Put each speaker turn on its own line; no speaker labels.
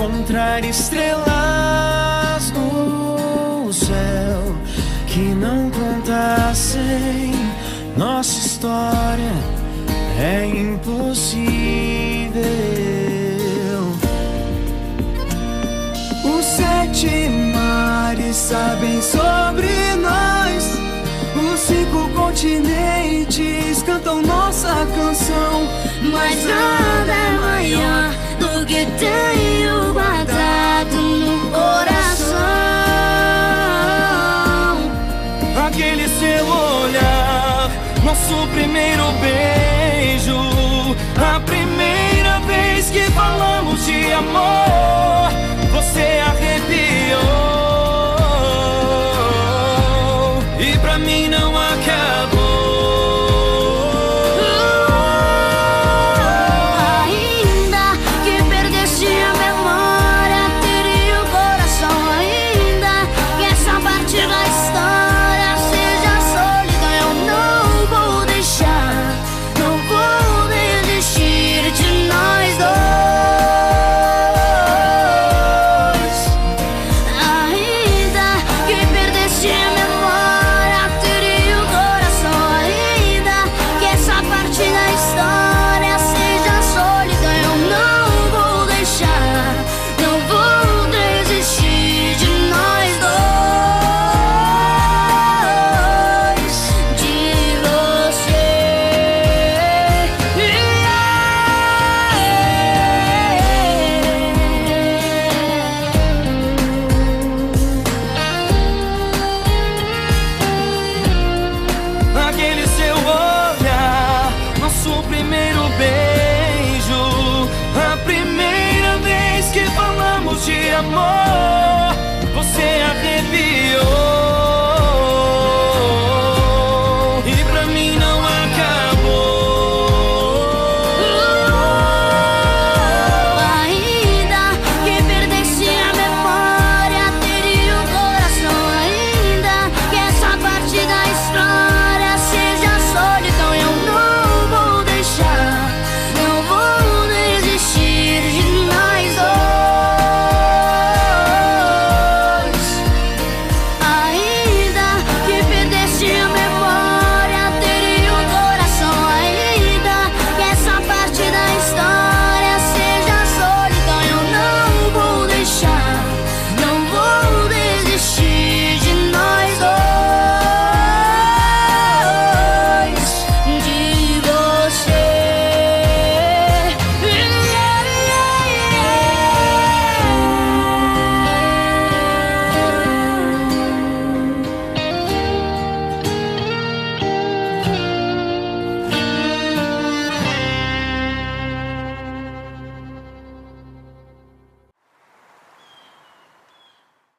encontrar estrelas no céu que não contassem nossa história, é impossível. Os 7 mares sabem sobre nós, os 5 continentes cantam nossa canção,
mas nada é maior do que tenho guardado no coração.
Aquele seu olhar, nosso primeiro beijo, a primeira vez que falamos de amor, você arrepiou e pra mim não acabou.
Ainda que perdesse a memória, teria o coração. Ainda que essa parte da história seja sólida, eu não vou deixar, não vou desistir de nós dois. Ainda que perdesse a memória, teria o coração. Ainda que essa parte da história seja sólida, eu não vou deixar, não vou desistir de nós dois, de você.
Aquele seu olhar, nosso primeiro beijo, a primeira vez que falamos de amor, você arrepiou